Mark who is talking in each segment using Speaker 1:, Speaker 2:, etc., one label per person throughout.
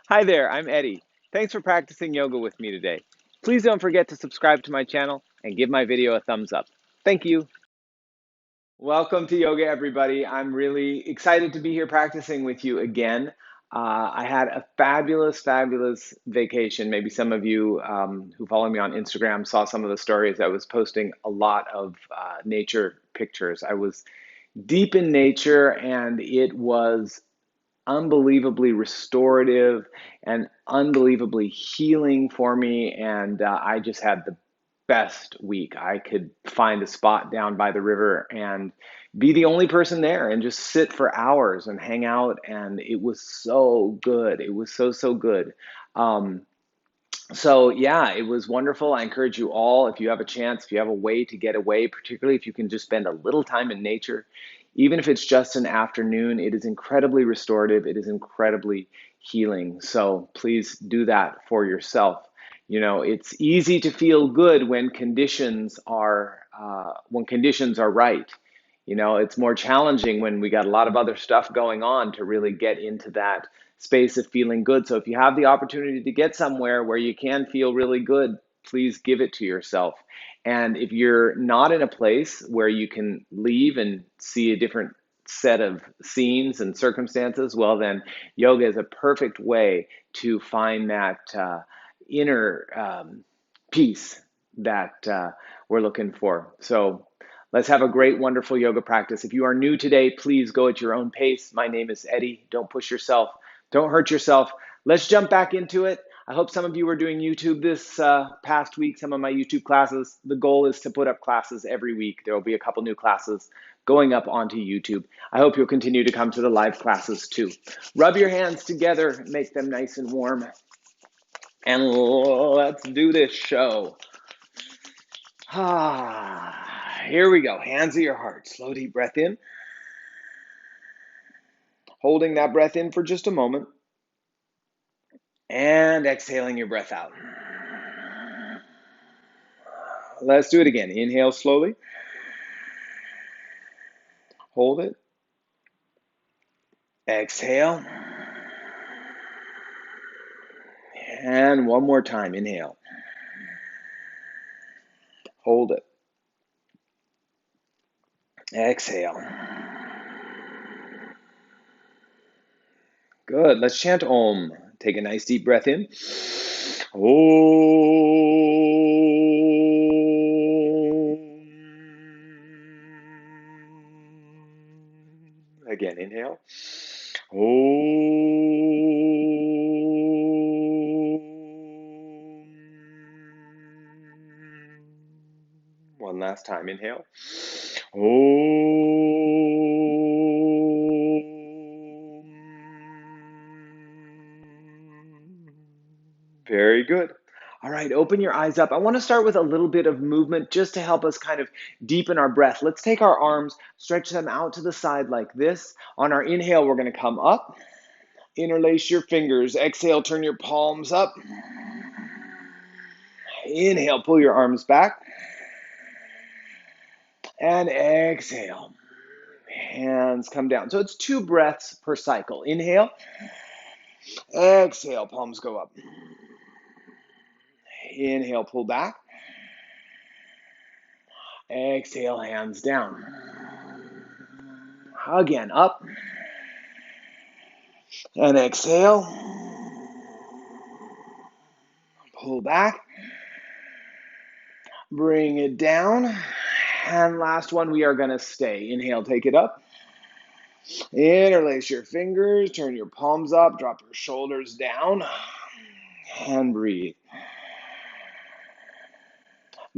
Speaker 1: Hi there, I'm Eddie. Thanks for practicing yoga with me today. Please don't forget to subscribe to my channel and give my video a thumbs up. Thank you. Welcome to yoga, everybody. I'm really excited to be here practicing with you again. I had a fabulous vacation. Maybe some of you who follow me on Instagram saw some of the stories. I was posting a lot of nature pictures. I was deep in nature and it was unbelievably restorative and unbelievably healing for me. And I just had the best week. I could find a spot down by the river and be the only person there and just sit for hours and hang out. And it was so good. It was so good. Um, so yeah, it was wonderful. I encourage you all, if you have a chance, if you have a way to get away, particularly if you can just spend a little time in nature, even if it's just an afternoon, it is incredibly restorative. It is incredibly healing. So please do that for yourself. You know, it's easy to feel good when conditions are right. You know, it's more challenging when we got a lot of other stuff going on to really get into that space of feeling good. So if you have the opportunity to get somewhere where you can feel really good, please give it to yourself. And if you're not in a place where you can leave and see a different set of scenes and circumstances, well, then yoga is a perfect way to find that inner peace that we're looking for. So let's have a great, wonderful yoga practice. If you are new today, please go at your own pace. My name is Eddie. Don't push yourself. Don't hurt yourself. Let's jump back into it. I hope some of you were doing YouTube this past week, some of my YouTube classes. The goal is to put up classes every week. There will be a couple new classes going up onto YouTube. I hope you'll continue to come to the live classes too. Rub your hands together, make them nice and warm, and let's do this show. Here we go. Hands at your heart. Slow, deep breath in. Holding that breath in for just a moment. And exhaling your breath out. Let's do it again. Inhale slowly. Hold it. Exhale. And one more time. Inhale. Hold it. Exhale. Good. Let's chant Om. Take a nice deep breath in. Om. Again, inhale. Om. One last time, inhale. Om. Very good. All right, open your eyes up. I want to start with a little bit of movement just to help us kind of deepen our breath. Let's take our arms, stretch them out to the side like this. On our inhale, we're going to come up. Interlace your fingers. Exhale, turn your palms up. Inhale, pull your arms back. And exhale. Hands come down. So it's 2 breaths per cycle. Inhale. Exhale, palms go up. Inhale, pull back. Exhale, hands down. Again, up. And exhale. Pull back. Bring it down. And last one, we are going to stay. Inhale, take it up. Interlace your fingers, turn your palms up, drop your shoulders down, and breathe.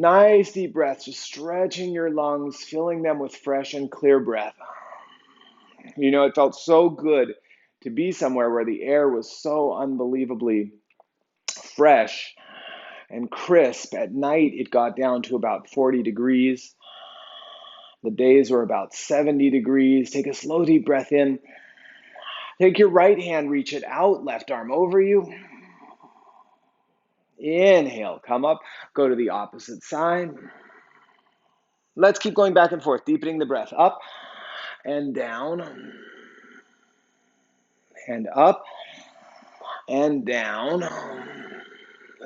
Speaker 1: Nice deep breaths, just stretching your lungs, filling them with fresh and clear breath. You know, it felt so good to be somewhere where the air was so unbelievably fresh and crisp. At night, it got down to about 40 degrees. The days were about 70 degrees. Take a slow, deep breath in. Take your right hand, reach it out, left arm over you. Inhale, come up, go to the opposite side. Let's keep going back and forth, deepening the breath. Up and down and up and down.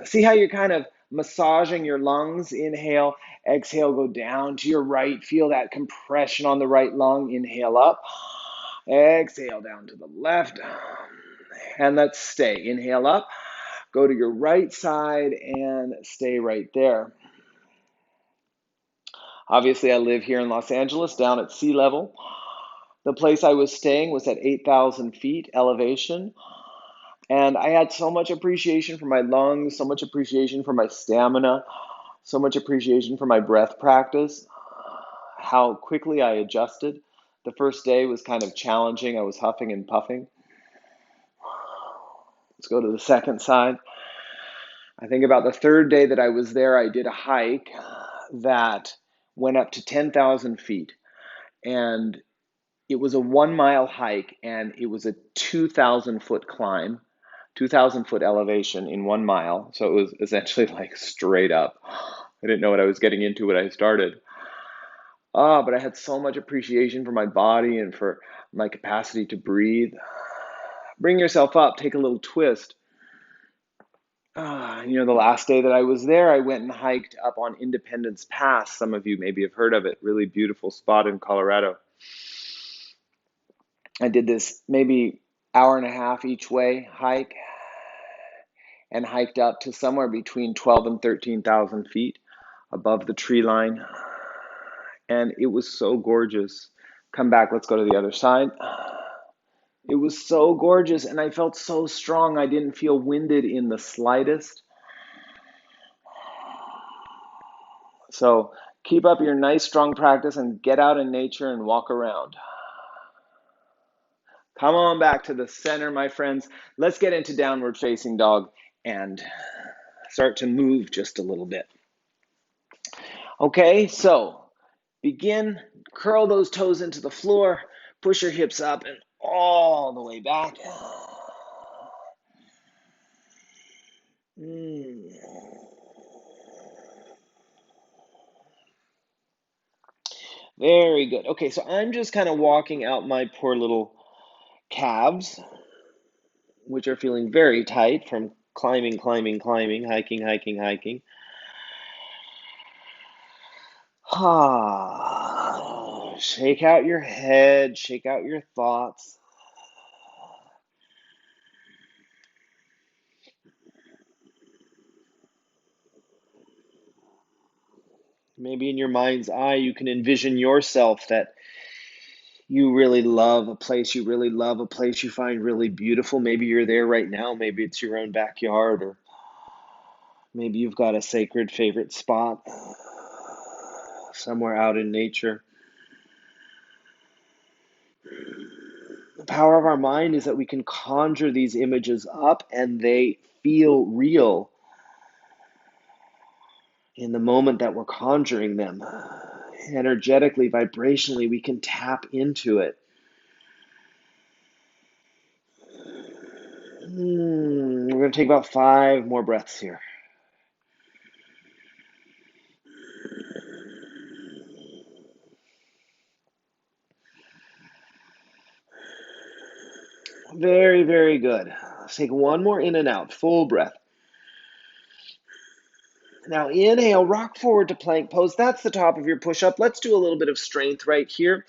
Speaker 1: See how you're kind of massaging your lungs? Inhale, exhale, go down to your right. Feel that compression on the right lung. Inhale up, exhale down to the left. And let's stay. Inhale up, go to your right side and stay right there. Obviously, I live here in Los Angeles, down at sea level. The place I was staying was at 8,000 feet elevation. And I had so much appreciation for my lungs, so much appreciation for my stamina, so much appreciation for my breath practice, how quickly I adjusted. The first day was kind of challenging. I was huffing and puffing. Let's go to the second side. I think about the third day that I was there, I did a hike that went up to 10,000 feet. And it was a 1 mile hike, and it was a 2,000 foot climb, 2,000 foot elevation in 1 mile. So it was essentially like straight up. I didn't know what I was getting into when I started. But I had so much appreciation for my body and for my capacity to breathe. Bring yourself up, take a little twist. The last day that I was there, I went and hiked up on Independence Pass. Some of you maybe have heard of it. Really beautiful spot in Colorado. I did this maybe hour and a half each way hike and hiked up to somewhere between 12 and 13,000 feet above the tree line. And it was so gorgeous. Come back, let's go to the other side. It was so gorgeous, and I felt so strong. I didn't feel winded in the slightest. So keep up your nice, strong practice and get out in nature and walk around. Come on back to the center, my friends. Let's get into downward facing dog and start to move just a little bit. Okay, so begin, curl those toes into the floor, push your hips up and all the way back. Very good. Okay, so I'm just kind of walking out my poor little calves, which are feeling very tight from climbing, hiking. Shake out your head, shake out your thoughts. Maybe in your mind's eye, you can envision yourself that you really love a place, you find really beautiful. Maybe you're there right now. Maybe it's your own backyard, or maybe you've got a sacred favorite spot somewhere out in nature. The power of our mind is that we can conjure these images up and they feel real in the moment that we're conjuring them. Energetically, vibrationally, we can tap into it. We're going to take about 5 more breaths here. Very, very good. Let's take one more in and out, full breath. Now inhale, rock forward to plank pose. That's the top of your push-up. Let's do a little bit of strength right here.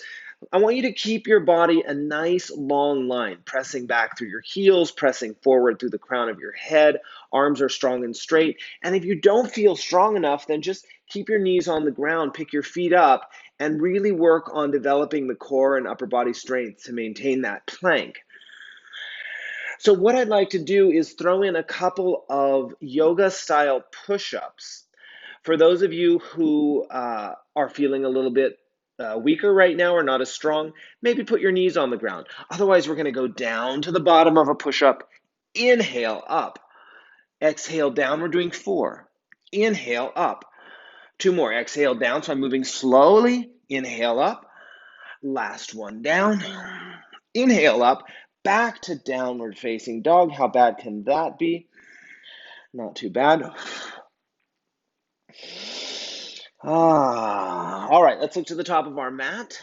Speaker 1: I want you to keep your body a nice long line, pressing back through your heels, pressing forward through the crown of your head. Arms are strong and straight. And if you don't feel strong enough, then just keep your knees on the ground, pick your feet up, and really work on developing the core and upper body strength to maintain that plank. So what I'd like to do is throw in a couple of yoga-style push-ups. For those of you who are feeling a little bit weaker right now or not as strong, maybe put your knees on the ground. Otherwise, we're going to go down to the bottom of a push-up. Inhale, up. Exhale, down. We're doing 4. Inhale, up. 2 more. Exhale, down. So I'm moving slowly. Inhale, up. Last one, down. Inhale, up. Back to downward facing dog. How bad can that be? Not too bad. All right, let's look to the top of our mat.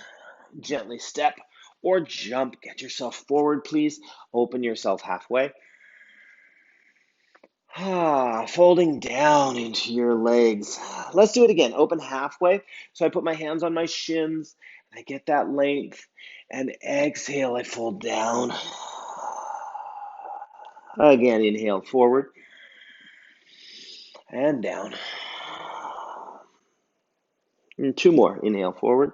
Speaker 1: Gently step or jump. Get yourself forward, please. Open yourself halfway.
Speaker 2: Folding down into your legs. Let's do it again. Open halfway. So I put my hands on my shins and I get that length. And exhale, I fold down. Again, inhale forward and down. And two more. Inhale forward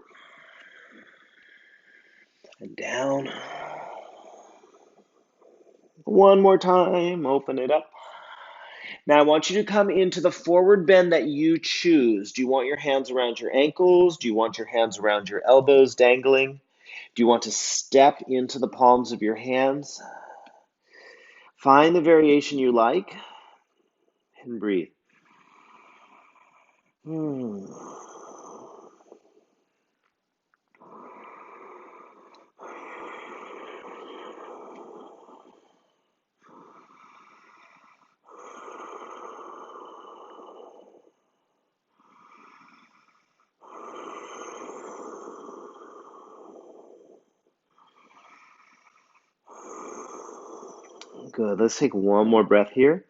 Speaker 2: and down. One more time. Open it up. Now I want you to come into the forward bend that you choose. Do you want your hands around your ankles? Do you want your hands around your elbows dangling? Do you want to step into the palms of your hands? Find the variation you like and breathe. Good. Let's take one more breath here.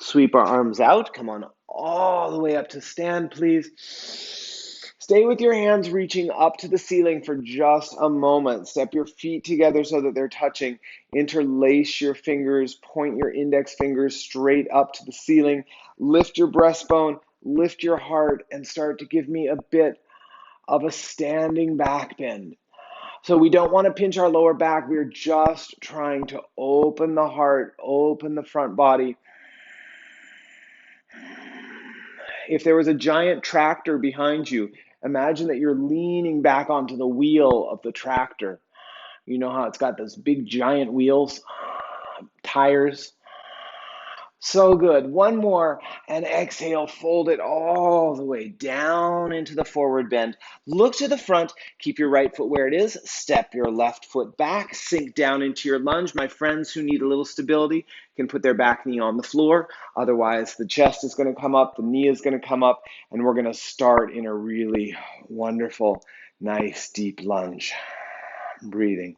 Speaker 2: Sweep our arms out. Come on all the way up to stand, please. Stay with your hands reaching up to the ceiling for just a moment. Step your feet together so that they're touching. Interlace your fingers. Point your index fingers straight up to the ceiling. Lift your breastbone. Lift your heart and start to give me a bit of a standing back bend. So we don't want to pinch our lower back. We're just trying to open the heart, open the front body. If there was a giant tractor behind you, imagine that you're leaning back onto the wheel of the tractor. You know how it's got those big giant wheels, tires. So good. One more and exhale. Fold it all the way down into the forward bend. Look to the front. Keep your right foot where it is. Step your left foot back. Sink down into your lunge. My friends who need a little stability can put their back knee on the floor. Otherwise, the chest is going to come up, the knee is going to come up, and we're going to start in a really wonderful, nice, deep lunge. Breathing.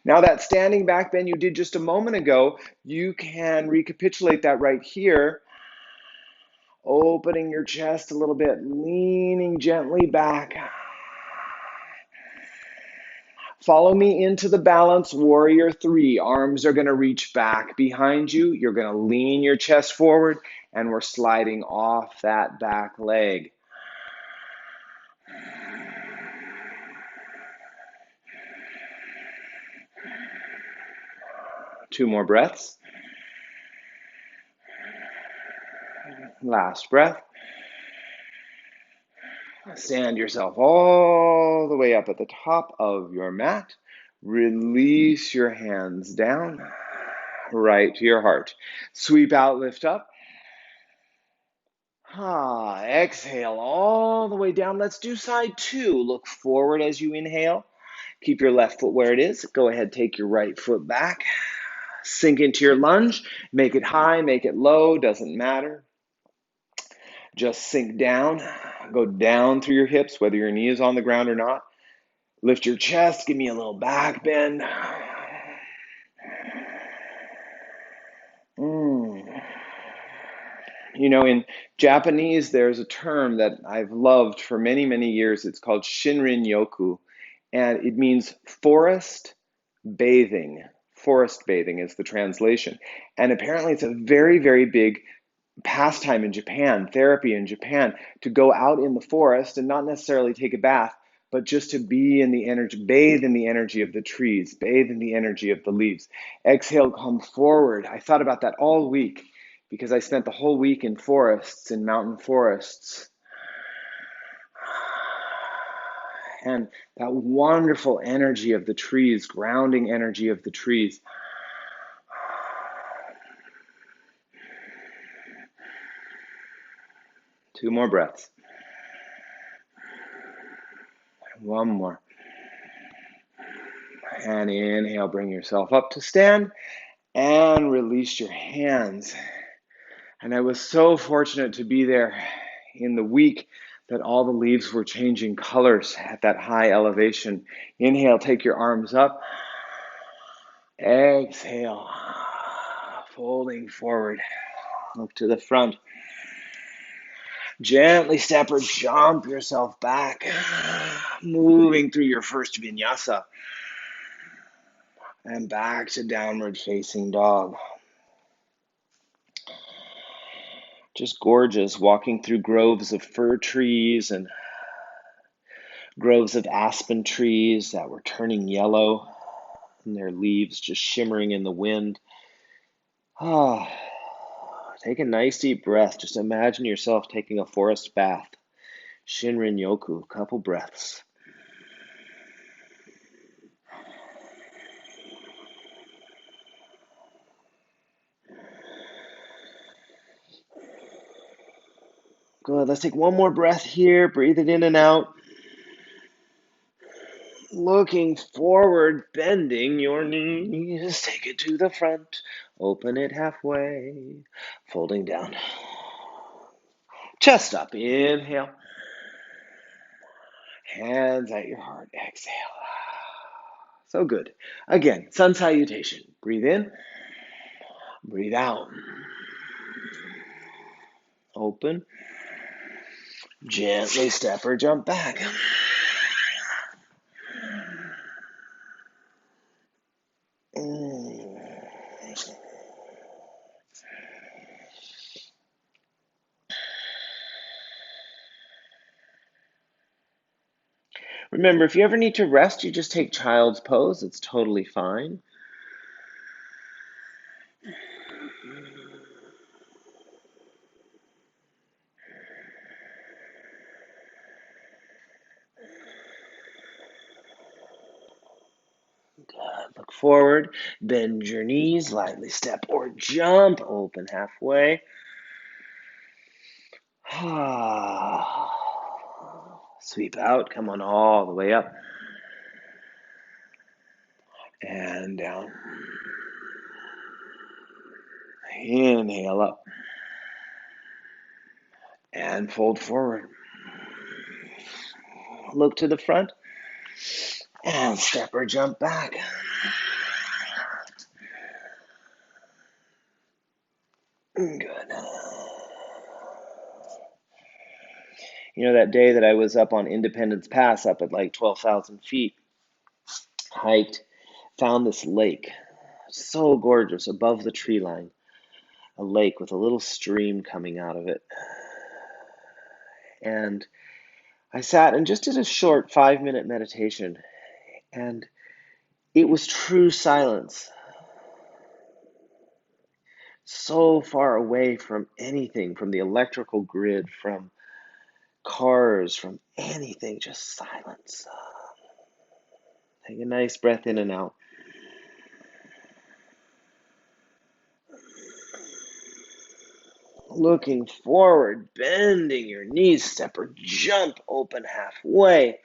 Speaker 2: Now that standing back bend you did just a moment ago, you can recapitulate that right here. Opening your chest a little bit, leaning gently back. Follow me into the balance warrior 3. Arms are going to reach back behind you. You're going to lean your chest forward, and we're sliding off that back leg. Two more breaths. Last breath. Stand yourself all the way up at the top of your mat. Release your hands down, right to your heart. Sweep out, lift up. Exhale all the way down. Let's do side 2. Look forward as you inhale. Keep your left foot where it is. Go ahead, take your right foot back. Sink into your lunge. Make it high, make it low, doesn't matter. Just sink down. Go down through your hips, whether your knee is on the ground or not. Lift your chest. Give me a little back bend. You know, in Japanese, there's a term that I've loved for many, many years. It's called Shinrin Yoku, and it means forest bathing. Forest bathing is the translation. And apparently it's a very, very big pastime in Japan, therapy in Japan, to go out in the forest and not necessarily take a bath, but just to be in the energy, bathe in the energy of the trees, bathe in the energy of the leaves. Exhale, come forward. I thought about that all week because I spent the whole week in forests, in mountain forests. And that wonderful energy of the trees, grounding energy of the trees. Two more breaths. One more. And inhale, bring yourself up to stand and release your hands. And I was so fortunate to be there in the week that all the leaves were changing colors at that high elevation. Inhale, take your arms up. Exhale, folding forward. Look to the front. Gently step or jump yourself back, moving through your first vinyasa. And back to downward facing dog. Just gorgeous, walking through groves of fir trees and groves of aspen trees that were turning yellow, and their leaves just shimmering in the wind. Ah, take a nice deep breath. Just imagine yourself taking a forest bath. Shinrin Yoku, couple breaths. Good. Let's take one more breath here. Breathe it in and out. Looking forward, bending your knees. Take it to the front. Open it halfway. Folding down. Chest up. Inhale. Hands at your heart. Exhale. So good. Again, sun salutation. Breathe in. Breathe out. Open. Gently step or jump back. Remember, if you ever need to rest, you just take child's pose. It's totally fine. Good. Look forward, bend your knees, lightly step or jump, open halfway. Sweep out, come on all the way up and down. Inhale up and fold forward. Look to the front and step or jump back. Good. You know, that day that I was up on Independence Pass, up at like 12,000 feet, hiked, found this lake, so gorgeous, above the tree line, a lake with a little stream coming out of it. And I sat and just did a short 5-minute meditation, and it was true silence, so far away from anything, from the electrical grid, from cars, from anything, just silence. Take a nice breath in and out. Looking forward, bending your knees, step or jump, open halfway.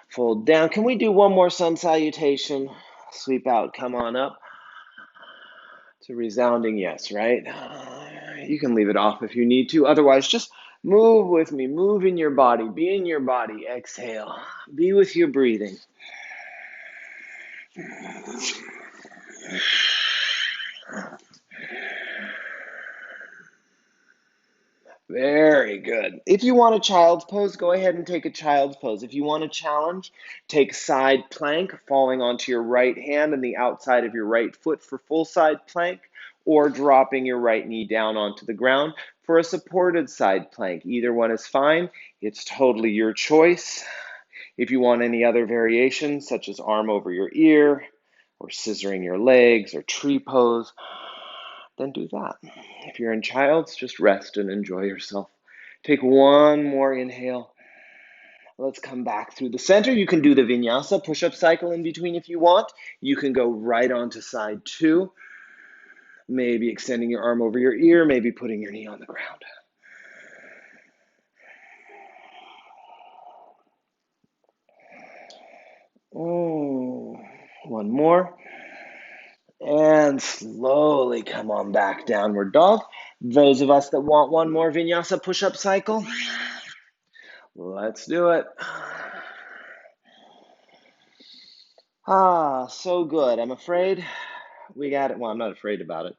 Speaker 2: Fold down. Can we do one more sun salutation? Sweep out, come on up. It's a resounding yes, right? You can leave it off if you need to. Otherwise, just move with me. Move in your body. Be in your body. Exhale. Be with your breathing. Very good. If you want a child's pose, go ahead and take a child's pose. If you want a challenge, take side plank, falling onto your right hand and the outside of your right foot for full side plank, or dropping your right knee down onto the ground for a supported side plank. Either one is fine. It's totally your choice. If you want any other variations, such as arm over your ear, or scissoring your legs, or tree pose, then do that. If you're in child's, just rest and enjoy yourself. Take one more inhale. Let's come back through the center. You can do the vinyasa push-up cycle in between if you want. You can go right on to side two. Maybe extending your arm over your ear, maybe putting your knee on the ground. One more. And slowly come on back, downward dog. Those of us that want one more vinyasa push-up cycle, Let's do it. So good. I'm afraid we got it. Well, I'm not afraid about it,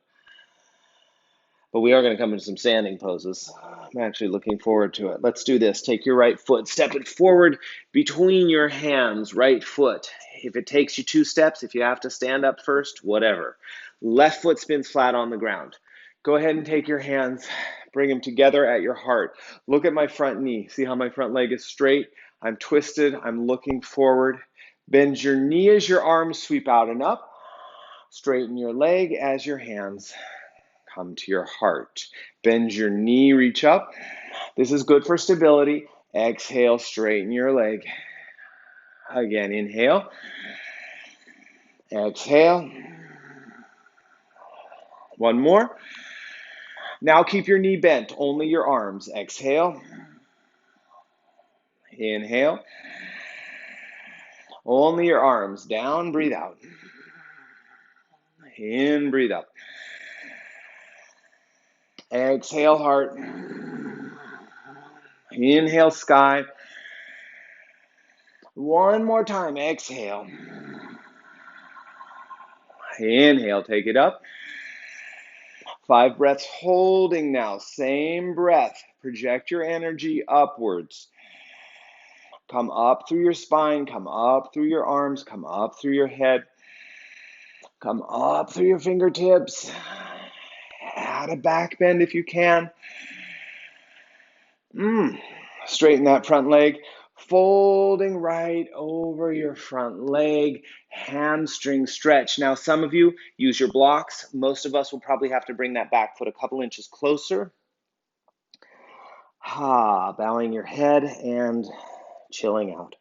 Speaker 2: but we are going to come into some standing poses. I'm actually looking forward to it. Let's do this. Take your right foot, step it forward between your hands, right foot. If it takes you 2 steps, if you have to stand up first, whatever. Left foot spins flat on the ground. Go ahead and take your hands, bring them together at your heart. Look at my front knee. See how my front leg is straight? I'm twisted. I'm looking forward. Bend your knee as your arms sweep out and up. Straighten your leg as your hands come to your heart. Bend your knee, reach up. This is good for stability. Exhale, straighten your leg. Again, inhale. Exhale. One more. Now keep your knee bent, only your arms. Exhale. Inhale. Only your arms. Down, breathe out. In, breathe up. Exhale, heart. Inhale, sky. One more time. Exhale. Inhale, take it up. 5 breaths holding now. Same breath. Project your energy upwards. Come up through your spine. Come up through your arms. Come up through your head. Come up through your fingertips. Add a back bend if you can. Straighten that front leg. Folding right over your front leg. Hamstring stretch. Now, some of you use your blocks. Most of us will probably have to bring that back foot a couple inches closer. Bowing your head and chilling out.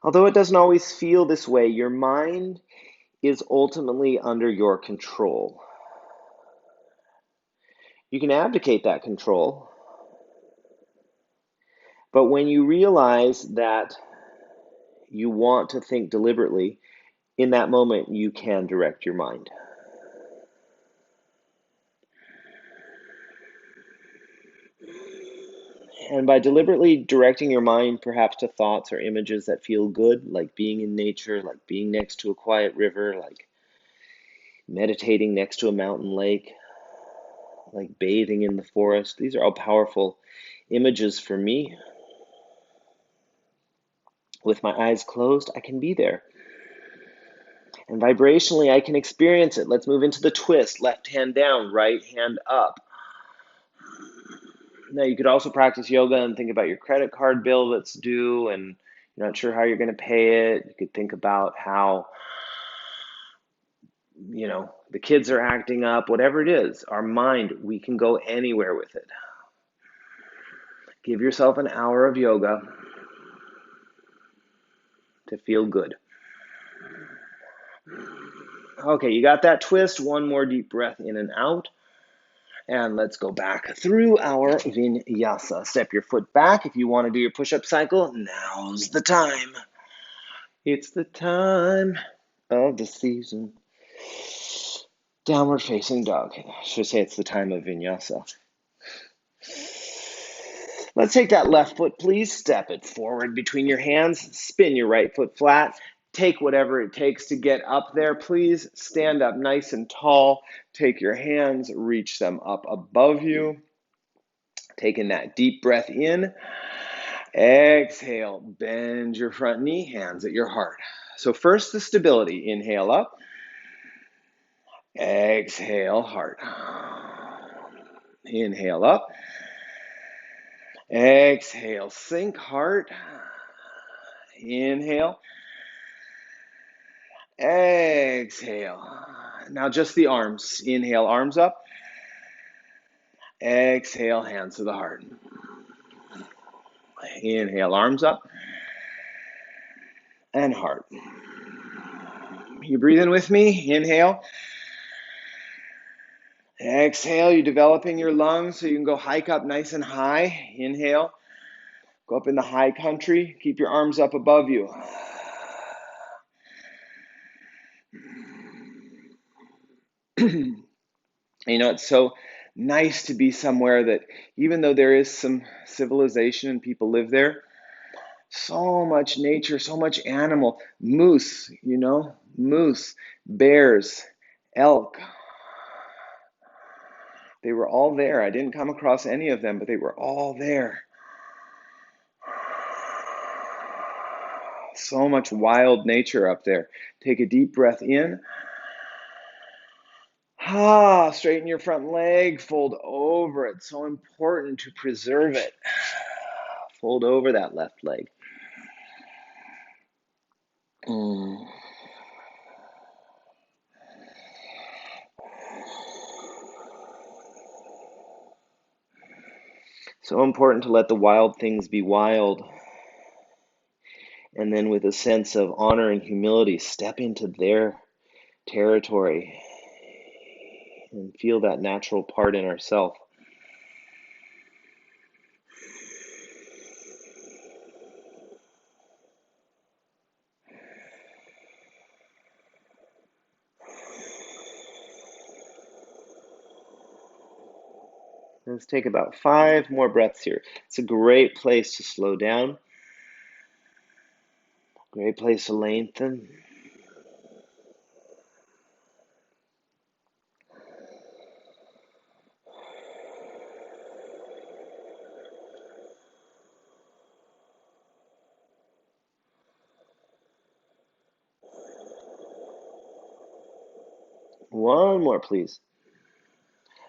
Speaker 2: Although it doesn't always feel this way, your mind is ultimately under your control. You can abdicate that control, but when you realize that you want to think deliberately, in that moment you can direct your mind. And by deliberately directing your mind perhaps to thoughts or images that feel good, like being in nature, like being next to a quiet river, like meditating next to a mountain lake, like bathing in the forest. These are all powerful images for me. With my eyes closed, I can be there. And vibrationally, I can experience it. Let's move into the twist. Left hand down, right hand up. Now, you could also practice yoga and think about your credit card bill that's due and you're not sure how you're going to pay it. You could think about how, the kids are acting up, whatever it is. Our mind, we can go anywhere with it. Give yourself an hour of yoga to feel good. Okay, you got that twist. One more deep breath in and out. And let's go back through our vinyasa. Step your foot back. If you want to do your push-up cycle, now's the time. It's the time of the season. Downward facing dog. I should say it's the time of vinyasa. Let's take that left foot, please. Step it forward between your hands. Spin your right foot flat. Take whatever it takes to get up there, please. Stand up nice and tall. Take your hands, reach them up above you. Taking that deep breath in. Exhale, bend your front knee, hands at your heart. So first the stability. Inhale up. Exhale, heart. Inhale up. Exhale, sink, heart. Inhale. Exhale. Now just the arms. Inhale, arms up. Exhale, hands to the heart. Inhale, arms up. And heart. You breathe in with me. Inhale. Exhale, you're developing your lungs so you can go hike up nice and high. Inhale. Go up in the high country. Keep your arms up above you. You know, it's so nice to be somewhere that even though there is some civilization and people live there, so much nature, so much animal, moose, you know, moose, bears, elk. They were all there. I didn't come across any of them, but they were all there. So much wild nature up there. Take a deep breath in. Straighten your front leg, fold over. It's so important to preserve it. Fold over that left leg. So important to let the wild things be wild. And then with a sense of honor and humility, step into their territory and feel that natural part in ourselves. Let's take about 5 more breaths here. It's a great place to slow down. Great place to lengthen. One more, please.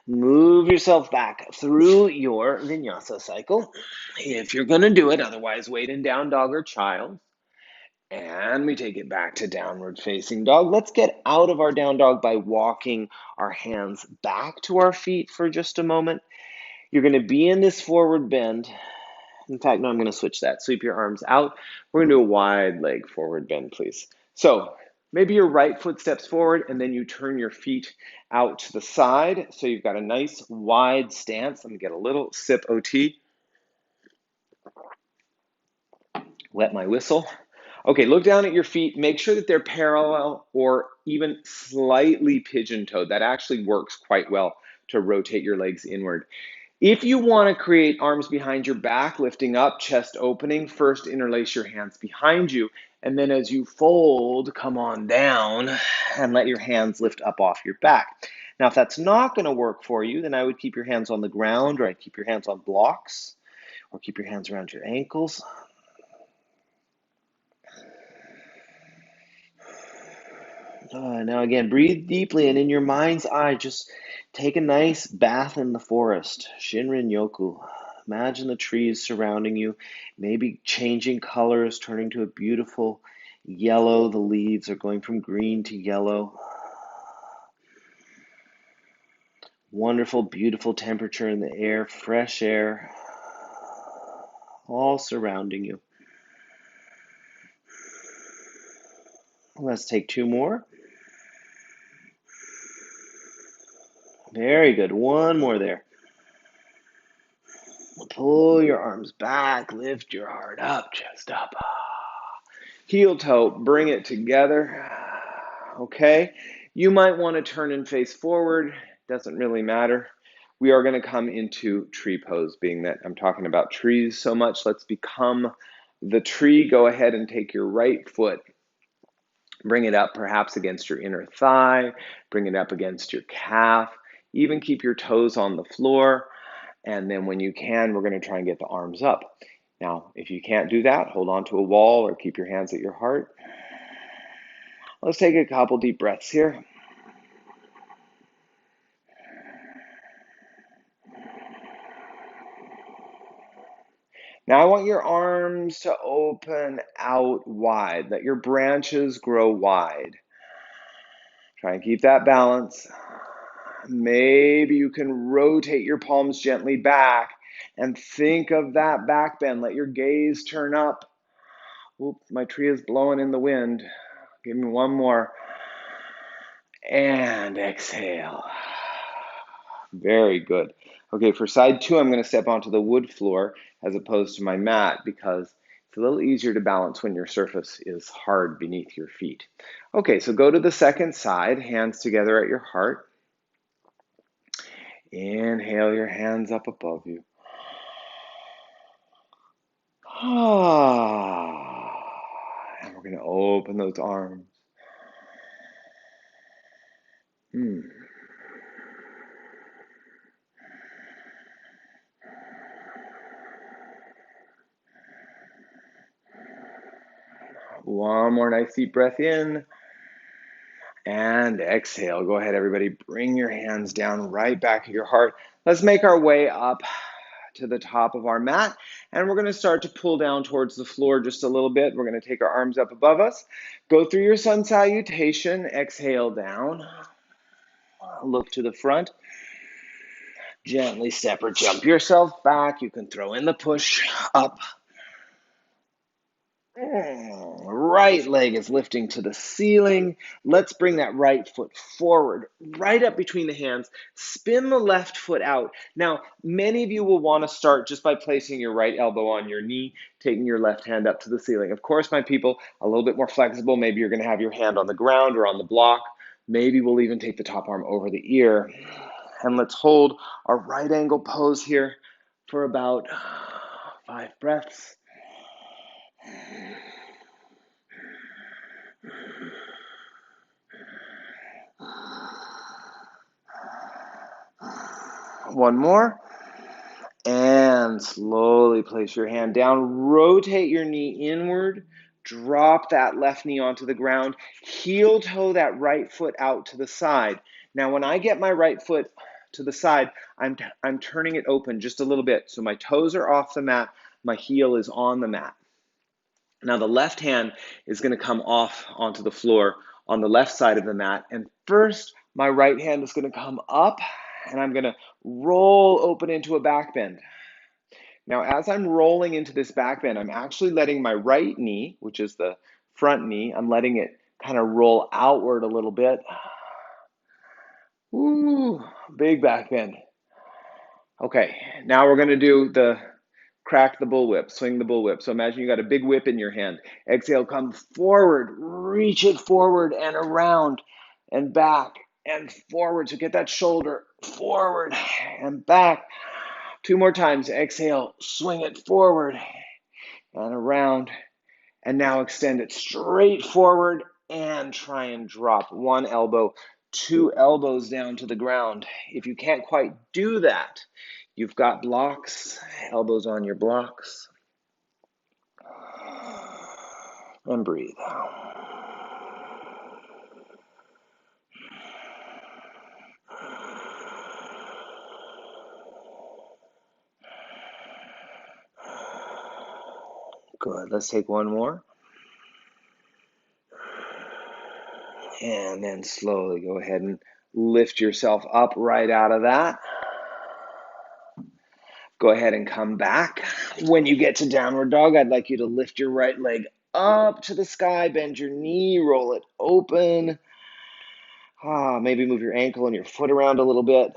Speaker 2: Move yourself back through your vinyasa cycle, if you're going to do it. Otherwise, wait in down dog or child. And we take it back to downward facing dog. Let's get out of our down dog by walking our hands back to our feet for just a moment. You're going to be in this forward bend. In fact, no, I'm going to switch that. Sweep your arms out. We're going to do a wide leg forward bend, please. So maybe your right foot steps forward and then you turn your feet out to the side. So you've got a nice wide stance. Let me get a little sip OT. Wet my whistle. Okay, look down at your feet. Make sure that they're parallel or even slightly pigeon-toed. That actually works quite well to rotate your legs inward. If you want to create arms behind your back, lifting up, chest opening, first interlace your hands behind you. And then as you fold, come on down and let your hands lift up off your back. Now, if that's not going to work for you, then I would keep your hands on the ground, or I'd keep your hands on blocks, or keep your hands around your ankles. Now again, breathe deeply, and in your mind's eye, just take a nice bath in the forest. Shinrin Yoku. Imagine the trees surrounding you, maybe changing colors, turning to a beautiful yellow. The leaves are going from green to yellow. Wonderful, beautiful temperature in the air, fresh air, all surrounding you. Let's take 2 more. Very good. 1 more there. Pull your arms back, lift your heart up, chest up. Heel toe, bring it together. Okay, you might want to turn and face forward. Doesn't really matter. We are going to come into tree pose, being that I'm talking about trees so much. Let's become the tree. Go ahead and take your right foot. Bring it up perhaps against your inner thigh. Bring it up against your calf. Even keep your toes on the floor. And then when you can, we're going to try and get the arms up. Now, if you can't do that, hold on to a wall or keep your hands at your heart. Let's take a couple deep breaths here. Now I want your arms to open out wide. Let your branches grow wide. Try and keep that balance. Maybe you can rotate your palms gently back and think of that back bend. Let your gaze turn up. Oop, my tree is blowing in the wind. Give me 1 more. And exhale. Very good. Okay, for side 2, I'm going to step onto the wood floor as opposed to my mat because it's a little easier to balance when your surface is hard beneath your feet. Okay, so go to the second side, hands together at your heart. Inhale your hands up above you. And we're going to open those arms. One more nice deep breath in. And exhale. Go ahead, everybody. Bring your hands down right back at your heart. Let's make our way up to the top of our mat. And we're going to start to pull down towards the floor just a little bit. We're going to take our arms up above us. Go through your sun salutation. Exhale down. Look to the front. Gently step or jump yourself back. You can throw in the push up. Right leg is lifting to the ceiling. Let's bring that right foot forward, right up between the hands. Spin the left foot out. Now, many of you will want to start just by placing your right elbow on your knee, taking your left hand up to the ceiling. Of course, my people, a little bit more flexible. Maybe you're going to have your hand on the ground or on the block. Maybe we'll even take the top arm over the ear. And let's hold our right angle pose here for about 5 breaths. One more. And slowly place your hand down. Rotate your knee inward. Drop that left knee onto the ground. Heel toe that right foot out to the side. Now, when I get my right foot to the side, I'm turning it open just a little bit. So my toes are off the mat. My heel is on the mat. Now, the left hand is going to come off onto the floor on the left side of the mat. And first, my right hand is going to come up, and I'm going to roll open into a back bend. Now, as I'm rolling into this back bend, I'm actually letting my right knee, which is the front knee, I'm letting it kind of roll outward a little bit. Ooh, big back bend. Okay, now we're going to do the crack the bullwhip, swing the bullwhip. So imagine you got a big whip in your hand. Exhale, come forward, reach it forward and around and back and forward. So get that shoulder forward and back. 2 more times. Exhale, swing it forward and around. And now extend it straight forward and try and drop 1 elbow, 2 elbows down to the ground. If you can't quite do that, you've got blocks, elbows on your blocks. And breathe. Good. Let's take 1 more. And then slowly go ahead and lift yourself up right out of that. Go ahead and come back. When you get to downward dog, I'd like you to lift your right leg up to the sky, bend your knee, roll it open. Maybe move your ankle and your foot around a little bit.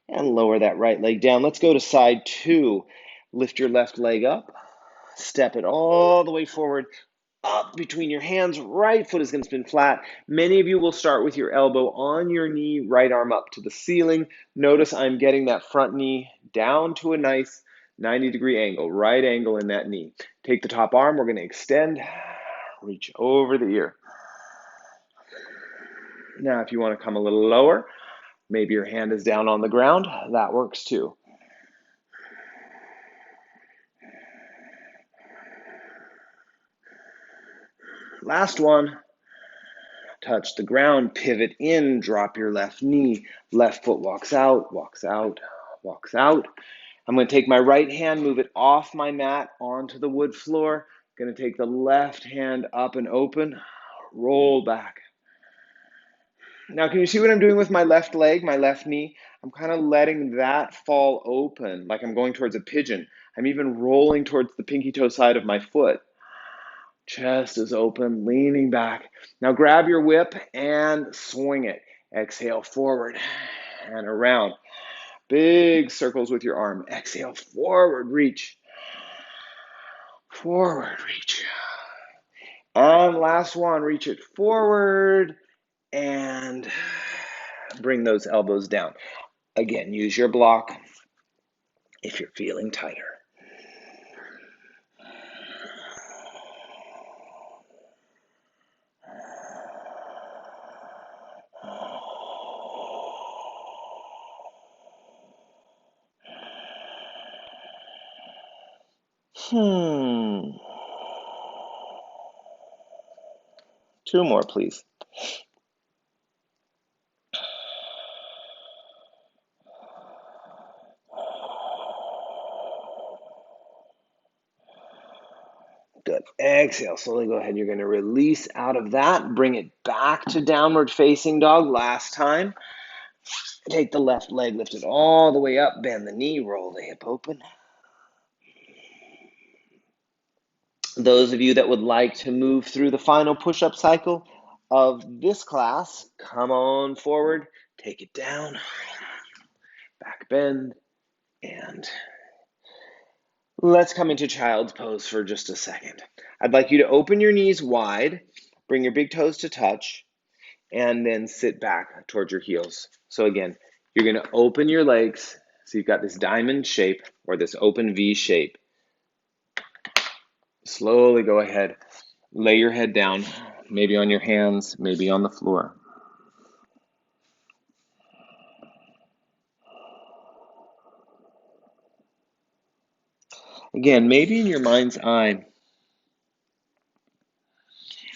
Speaker 2: And lower that right leg down. Let's go to side 2. Lift your left leg up. Step it all the way forward, up between your hands. Right foot is going to spin flat. Many of you will start with your elbow on your knee, right arm up to the ceiling. Notice I'm getting that front knee down to a nice 90-degree angle, right angle in that knee. Take the top arm. We're going to extend, reach over the ear. Now, if you want to come a little lower, maybe your hand is down on the ground. That works too. Last one. Touch the ground, pivot in, drop your left knee. Left foot walks out, walks out, walks out. I'm going to take my right hand, move it off my mat onto the wood floor. Going to take the left hand up and open, roll back. Now, can you see what I'm doing with my left leg, my left knee? I'm kind of letting that fall open like I'm going towards a pigeon. I'm even rolling towards the pinky toe side of my foot. Chest is open, leaning back. Now grab your whip and swing it. Exhale forward and around. Big circles with your arm. Exhale forward, reach. Forward, reach. And last one, reach it forward and bring those elbows down. Again, use your block if you're feeling tighter. Two more, please. Good. Exhale. Slowly go ahead. You're going to release out of that. Bring it back to downward facing dog. Last time. Take the left leg, lift it all the way up. Bend the knee. Roll the hip open. Those of you that would like to move through the final push-up cycle of this class, come on forward. Take it down. Back bend. And let's come into child's pose for just a second. I'd like you to open your knees wide, bring your big toes to touch, and then sit back towards your heels. So again, you're going to open your legs. So you've got this diamond shape or this open V shape. Slowly go ahead, lay your head down, maybe on your hands, maybe on the floor. Again, maybe in your mind's eye,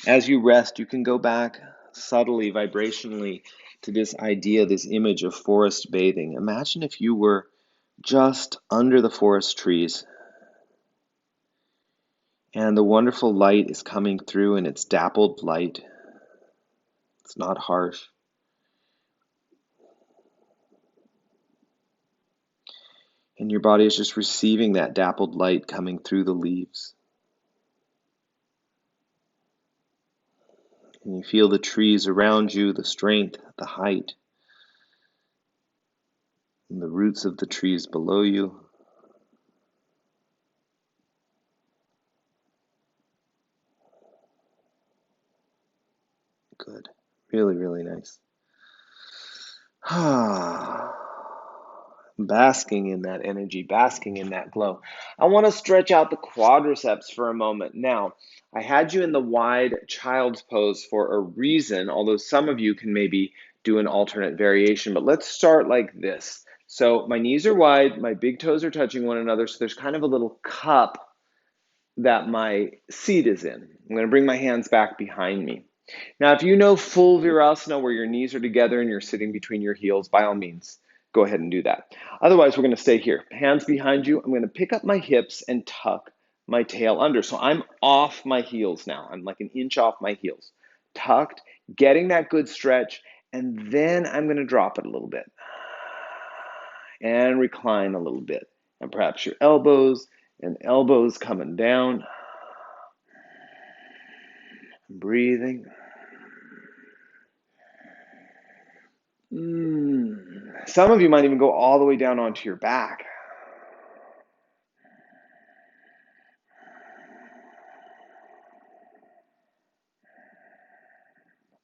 Speaker 2: as you rest, you can go back subtly, vibrationally to this idea, this image of forest bathing. Imagine if you were just under the forest trees and the wonderful light is coming through and it's dappled light. It's not harsh. And your body is just receiving that dappled light coming through the leaves. And you feel the trees around you, the strength, the height, and the roots of the trees below you. Good. Really, really nice. Basking in that energy, basking in that glow. I want to stretch out the quadriceps for a moment. Now, I had you in the wide child's pose for a reason, although some of you can maybe do an alternate variation, but let's start like this. So my knees are wide, my big toes are touching one another, so there's kind of a little cup that my seat is in. I'm going to bring my hands back behind me. Now, if you know full Virasana where your knees are together and you're sitting between your heels, by all means, go ahead and do that. Otherwise, we're going to stay here. Hands behind you. I'm going to pick up my hips and tuck my tail under. So I'm off my heels now. I'm like an inch off my heels. Tucked, getting that good stretch, and then I'm going to drop it a little bit and recline a little bit. And perhaps your elbows and elbows coming down. Breathing. Some of you might even go all the way down onto your back.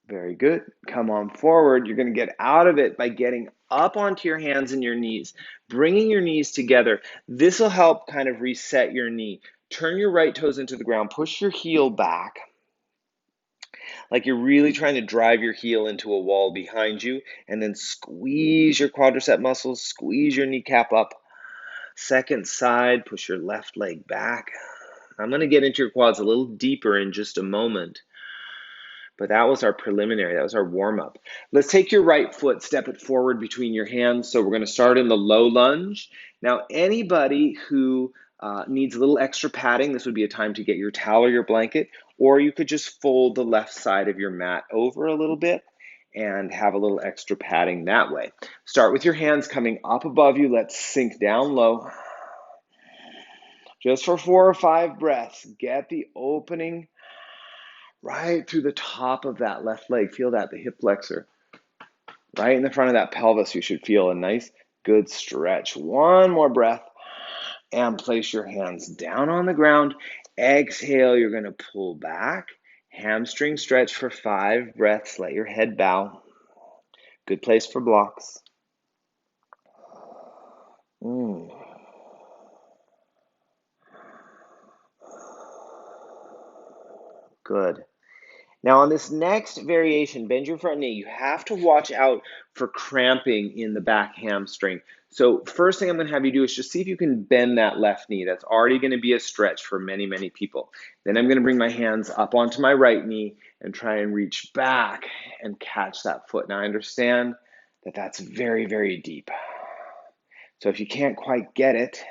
Speaker 2: Very good. Come on forward. You're going to get out of it by getting up onto your hands and your knees, bringing your knees together. This will help kind of reset your knee. Turn your right toes into the ground. Push your heel back, like you're really trying to drive your heel into a wall behind you, and then squeeze your quadricep muscles, squeeze your kneecap up. Second side, push your left leg back. I'm going to get into your quads a little deeper in just a moment. But that was our preliminary. That was our warm-up. Let's take your right foot, step it forward between your hands. So we're going to start in the low lunge. Now, anybody who needs a little extra padding, this would be a time to get your towel or your blanket, or you could just fold the left side of your mat over a little bit and have a little extra padding that way. Start with your hands coming up above you. Let's sink down low. Just for 4 or 5 breaths, get the opening right through the top of that left leg. Feel that, the hip flexor. Right in the front of that pelvis, you should feel a nice, good stretch. One more breath. And place your hands down on the ground. Exhale, you're going to pull back. Hamstring stretch for 5 breaths. Let your head bow. Good place for blocks. Mm. Good. Now on this next variation, bend your front knee. You have to watch out for cramping in the back hamstring. So first thing I'm going to have you do is just see if you can bend that left knee. That's already going to be a stretch for many, many people. Then I'm going to bring my hands up onto my right knee and try and reach back and catch that foot. Now I understand that that's very, very deep. So if you can't quite get it,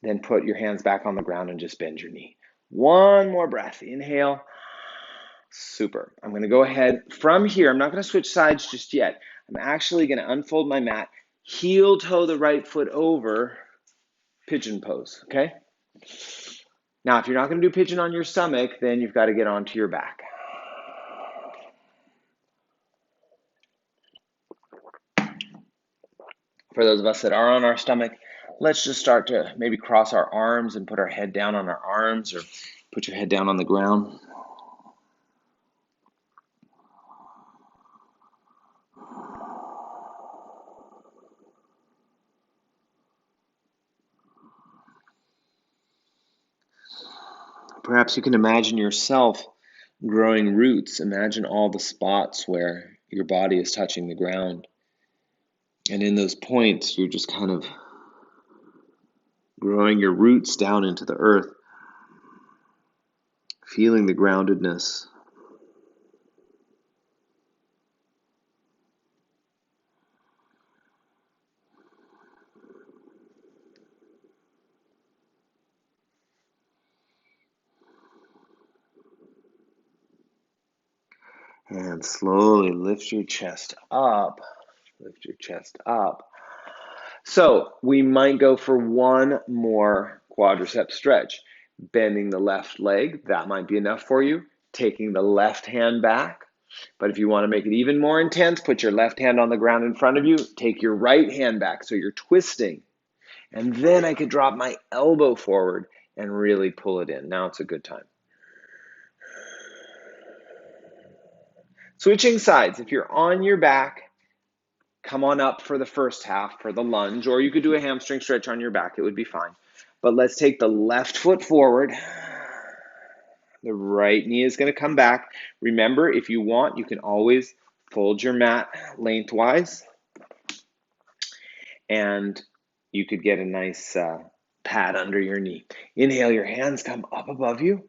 Speaker 2: then put your hands back on the ground and just bend your knee. One more breath. Inhale. Super. I'm going to go ahead from here. I'm not going to switch sides just yet. I'm actually going to unfold my mat, heel toe the right foot over, pigeon pose, okay? Now, if you're not going to do pigeon on your stomach, then you've got to get onto your back. For those of us that are on our stomach, let's just start to maybe cross our arms and put our head down on our arms, or put your head down on the ground. Perhaps you can imagine yourself growing roots. Imagine all the spots where your body is touching the ground. And in those points, you're just kind of growing your roots down into the earth, feeling the groundedness. And slowly lift your chest up. Lift your chest up. So we might go for one more quadricep stretch. Bending the left leg, that might be enough for you. Taking the left hand back. But if you want to make it even more intense, put your left hand on the ground in front of you. Take your right hand back so you're twisting. And then I could drop my elbow forward and really pull it in. Now it's a good time. Switching sides. If you're on your back, come on up for the first half for the lunge, or you could do a hamstring stretch on your back. It would be fine. But let's take the left foot forward. The right knee is going to come back. Remember, if you want, you can always fold your mat lengthwise, and you could get a nice pad under your knee. Inhale, your hands come up above you.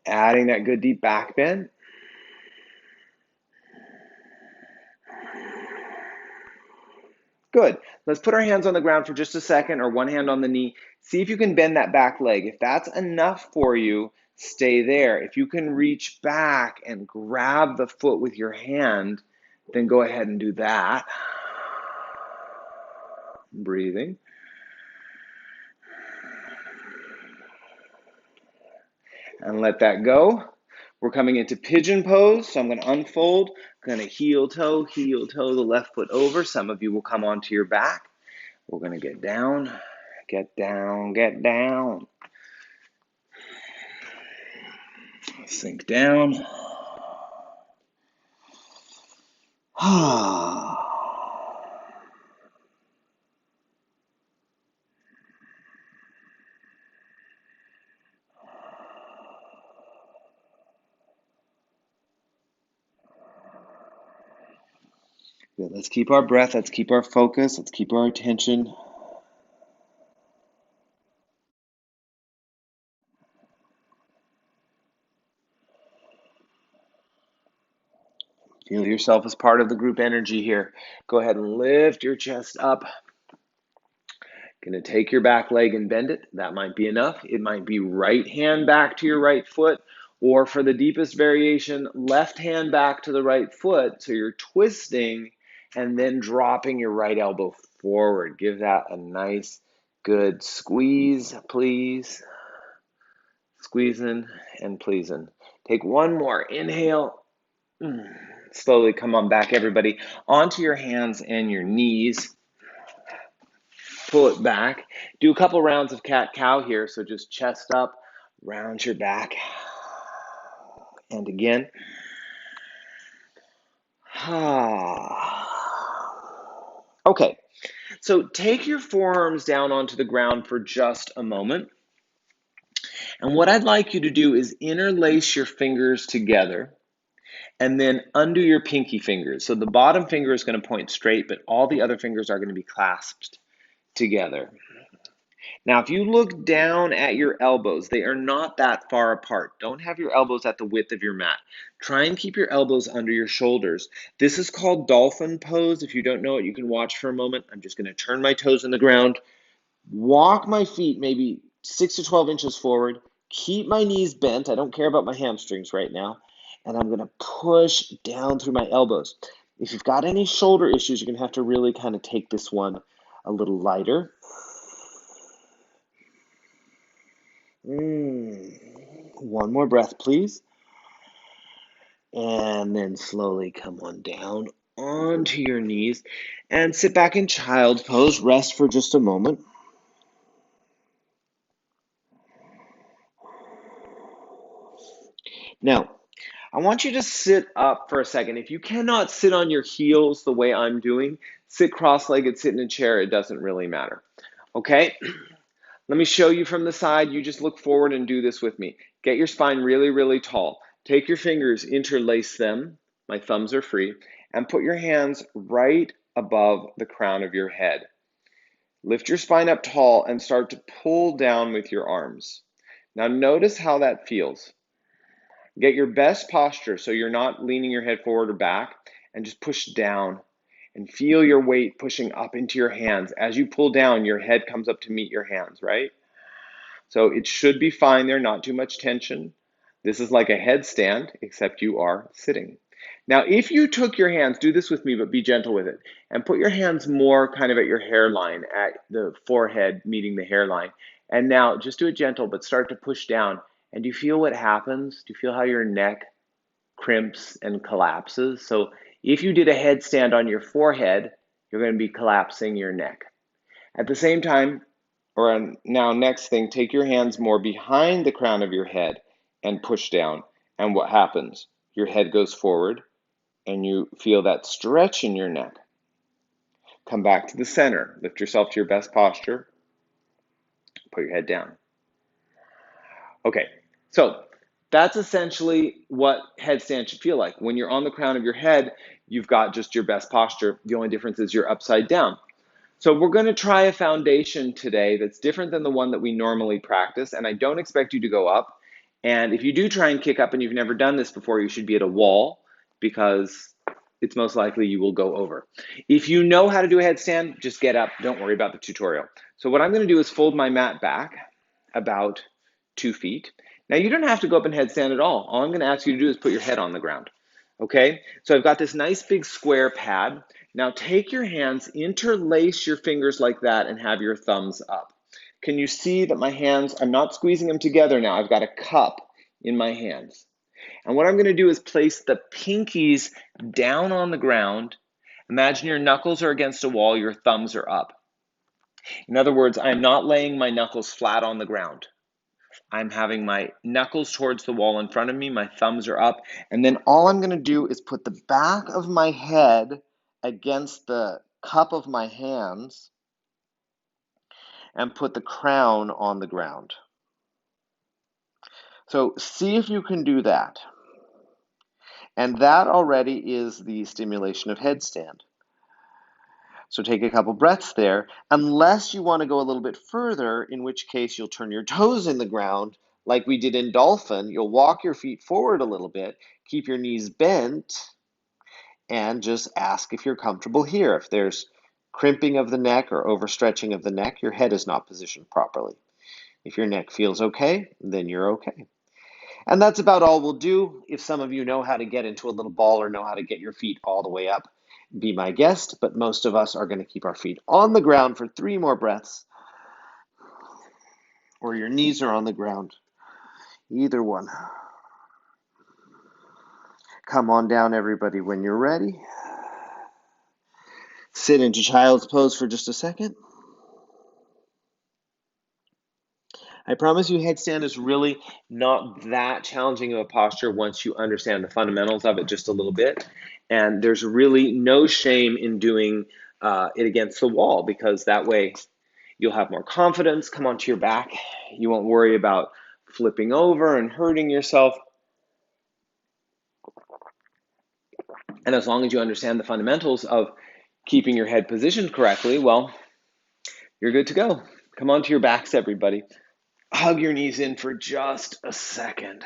Speaker 2: Adding that good deep back bend. Good. Let's put our hands on the ground for just a second, or one hand on the knee. See if you can bend that back leg. If that's enough for you, stay there. If you can reach back and grab the foot with your hand, then go ahead and do that. Breathing. And let that go. We're coming into pigeon pose, so I'm going to unfold. I'm going to heel toe the left foot over. Some of you will come onto your back. We're going to get down, get down, get down. Sink down. Good. Let's keep our breath. Let's keep our focus. Let's keep our attention. Feel yourself as part of the group energy here. Go ahead and lift your chest up. Going to take your back leg and bend it. That might be enough. It might be right hand back to your right foot, or for the deepest variation, left hand back to the right foot. So you're twisting and then dropping your right elbow forward. Give that a nice, good squeeze, please. Squeezing and pleasing. Take one more. Inhale. Slowly come on back, everybody, onto your hands and your knees. Pull it back. Do a couple rounds of cat-cow here. So just chest up, round your back. And again. Okay, so take your forearms down onto the ground for just a moment. And what I'd like you to do is interlace your fingers together and then undo your pinky fingers. So the bottom finger is going to point straight, but all the other fingers are going to be clasped together. Now, if you look down at your elbows, they are not that far apart. Don't have your elbows at the width of your mat. Try and keep your elbows under your shoulders. This is called dolphin pose. If you don't know it, you can watch for a moment. I'm just going to turn my toes in the ground, walk my feet maybe 6 to 12 inches forward, keep my knees bent. I don't care about my hamstrings right now. And I'm going to push down through my elbows. If you've got any shoulder issues, you're going to have to really kind of take this one a little lighter. One more breath, please. And then slowly come on down onto your knees and sit back in child's pose. Rest for just a moment. Now, I want you to sit up for a second. If you cannot sit on your heels the way I'm doing, sit cross-legged, sit in a chair. It doesn't really matter. Okay? Let me show you from the side. You just look forward and do this with me. Get your spine really, really tall. Take your fingers, interlace them. My thumbs are free. And put your hands right above the crown of your head. Lift your spine up tall and start to pull down with your arms. Now notice how that feels. Get your best posture so you're not leaning your head forward or back, and just push down and feel your weight pushing up into your hands. As you pull down, your head comes up to meet your hands, right? So it should be fine there, not too much tension. This is like a headstand, except you are sitting. Now, if you took your hands, do this with me, but be gentle with it, and put your hands more kind of at your hairline, at the forehead meeting the hairline. And now just do it gentle, but start to push down. And do you feel what happens? Do you feel how your neck crimps and collapses? So if you did a headstand on your forehead, you're going to be collapsing your neck. At the same time, now next thing, take your hands more behind the crown of your head and push down. And what happens? Your head goes forward and you feel that stretch in your neck. Come back to the center. Lift yourself to your best posture. Put your head down. Okay, so that's essentially what headstand should feel like. When you're on the crown of your head, you've got just your best posture. The only difference is you're upside down. So we're going to try a foundation today that's different than the one that we normally practice, and I don't expect you to go up. And if you do try and kick up and you've never done this before, you should be at a wall because it's most likely you will go over. If you know how to do a headstand, just get up. Don't worry about the tutorial. So what I'm going to do is fold my mat back about 2 feet. Now you don't have to go up and headstand at all. All I'm going to ask you to do is put your head on the ground. Okay, so I've got this nice big square pad. Now take your hands, interlace your fingers like that and have your thumbs up. Can you see that my hands, I'm not squeezing them together now. I've got a cup in my hands. And what I'm going to do is place the pinkies down on the ground. Imagine your knuckles are against a wall, your thumbs are up. In other words, I'm not laying my knuckles flat on the ground. I'm having my knuckles towards the wall in front of me, my thumbs are up, and then all I'm going to do is put the back of my head against the cup of my hands and put the crown on the ground. So see if you can do that. And that already is the stimulation of headstand. So take a couple breaths there, unless you want to go a little bit further, in which case you'll turn your toes in the ground like we did in dolphin. You'll walk your feet forward a little bit, keep your knees bent, and just ask if you're comfortable here. If there's crimping of the neck or overstretching of the neck, your head is not positioned properly. If your neck feels okay, then you're okay. And that's about all we'll do. If some of you know how to get into a little ball or know how to get your feet all the way up, be my guest, but most of us are going to keep our feet on the ground for 3 more breaths, or your knees are on the ground. Either one. Come on down, everybody, when you're ready. Sit into child's pose for just a second.
Speaker 1: I promise you, headstand is really not that challenging of a posture once you understand the fundamentals of it just a little bit. And there's really no shame in doing it against the wall, because that way you'll have more confidence, come onto your back. You won't worry about flipping over and hurting yourself. And as long as you understand the fundamentals of keeping your head positioned correctly, well, you're good to go. Come onto your backs, everybody. Hug your knees in for just a second.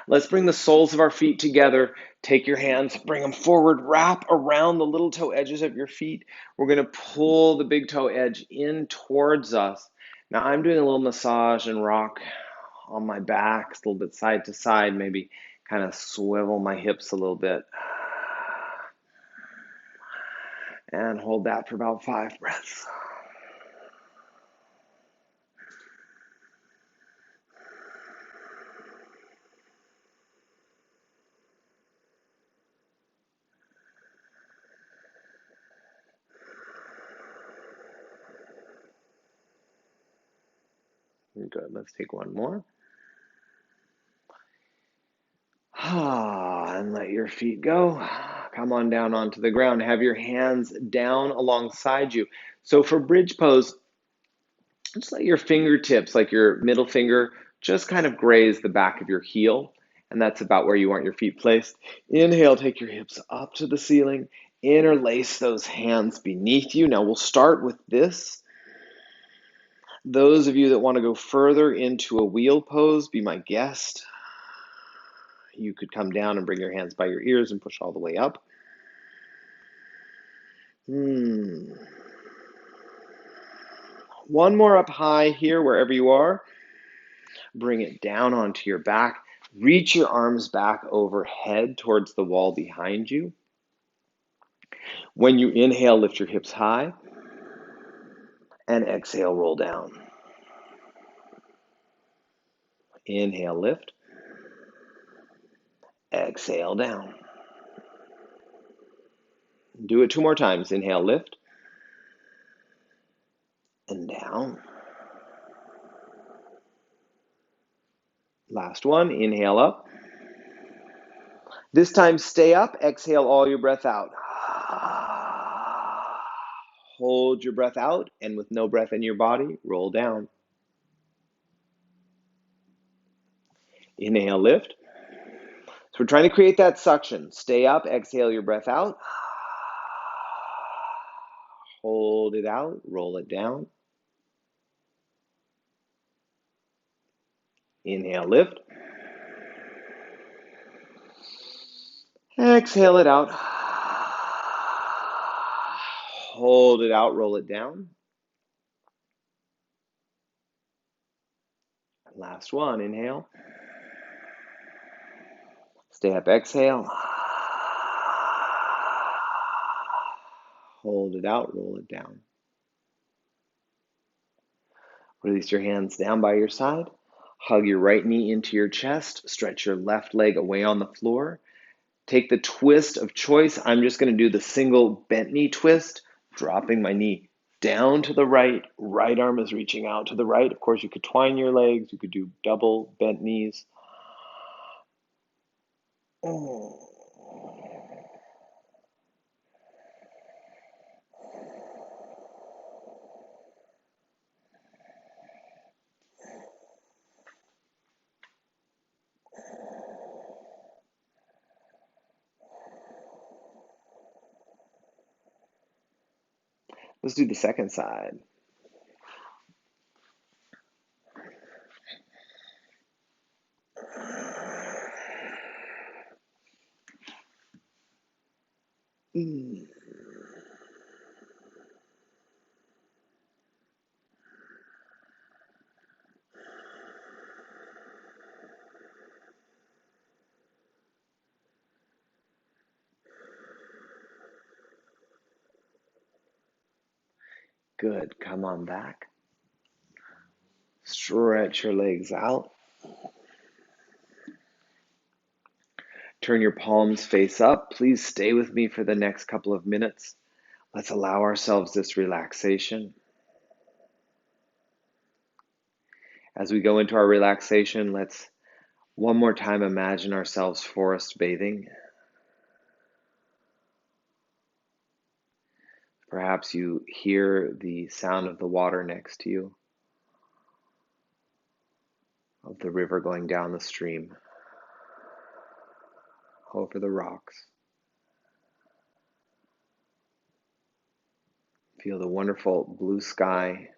Speaker 1: Let's bring the soles of our feet together. Take your hands, bring them forward, wrap around the little toe edges of your feet. We're going to pull the big toe edge in towards us. Now I'm doing a little massage and rock on my back, a little bit side to side, maybe kind of swivel my hips a little bit. And hold that for about 5 breaths. Good. Let's take one more. And let your feet go. Come on down onto the ground. Have your hands down alongside you. So for bridge pose, just let your fingertips, like your middle finger, just kind of graze the back of your heel. And that's about where you want your feet placed. Inhale, take your hips up to the ceiling. Interlace those hands beneath you. Now we'll start with this. Those of you that want to go further into a wheel pose, be my guest. You could come down and bring your hands by your ears and push all the way up. One more up high here, wherever you are. Bring it down onto your back. Reach your arms back overhead towards the wall behind you. When you inhale, lift your hips high. And exhale, roll down. Inhale, lift. Exhale, down. Do it 2 more times. Inhale, lift. And down. Last one. Inhale up. This time, stay up. Exhale all your breath out. Hold your breath out, and with no breath in your body, roll down. Inhale, lift. So we're trying to create that suction. Stay up, exhale your breath out. Hold it out, roll it down. Inhale, lift. Exhale it out. Hold it out, roll it down. Last one, inhale. Stay up, exhale. Hold it out, roll it down. Release your hands down by your side. Hug your right knee into your chest. Stretch your left leg away on the floor. Take the twist of choice. I'm just going to do the single bent knee twist, dropping my knee down to the right. Right arm is reaching out to the right. Of course, you could twine your legs. You could do double bent knees. Let's do the second side. Good. Come on back. Stretch your legs out. Turn your palms face up. Please stay with me for the next couple of minutes. Let's allow ourselves this relaxation. As we go into our relaxation, let's one more time imagine ourselves forest bathing. Perhaps you hear the sound of the water next to you, of the river going down the stream, over the rocks. Feel the wonderful blue sky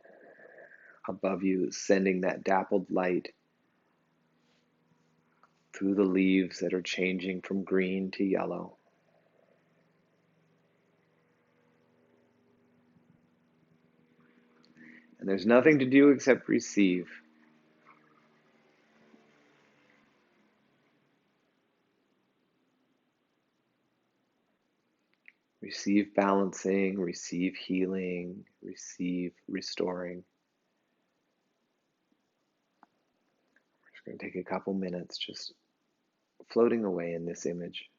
Speaker 1: above you, sending that dappled light through the leaves that are changing from green to yellow. And there's nothing to do except receive. Receive balancing, receive healing, receive restoring. We're just going to take a couple minutes just floating away in this image.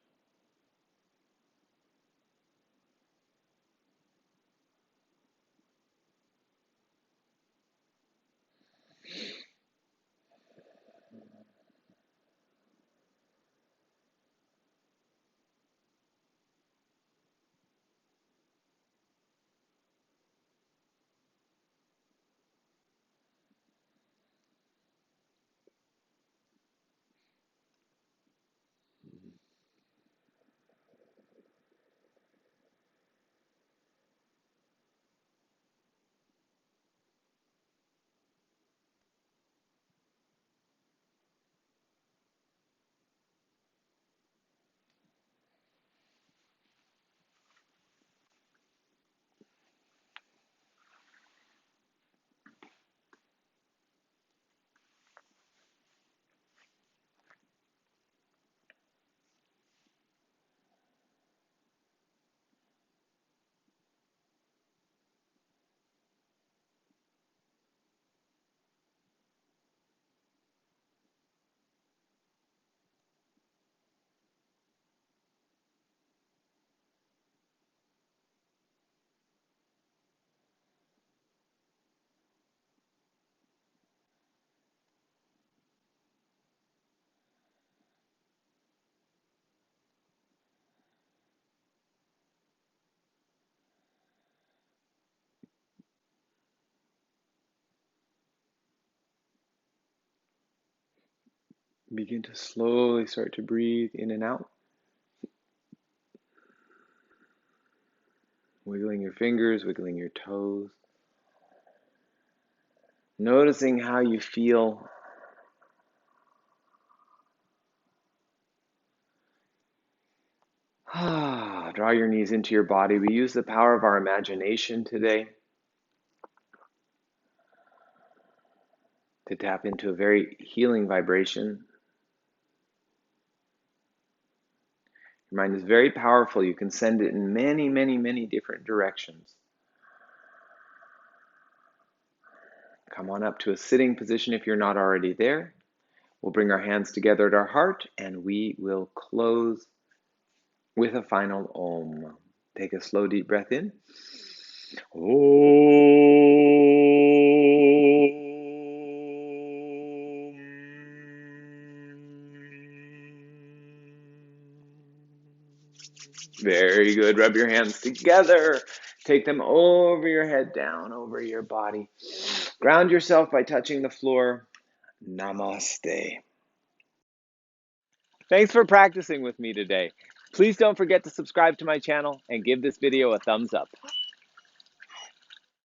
Speaker 1: Begin to slowly start to breathe in and out. Wiggling your fingers, wiggling your toes. Noticing how you feel. Draw your knees into your body. We use the power of our imagination today to tap into a very healing vibration. Your mind is very powerful. You can send it in many, many, many different directions. Come on up to a sitting position if you're not already there. We'll bring our hands together at our heart and we will close with a final Om. Take a slow, deep breath in. Om. Very good. Rub your hands together. Take them over your head, down over your body. Ground yourself by touching the floor. Namaste. Thanks for practicing with me today. Please don't forget to subscribe to my channel and give this video a thumbs up.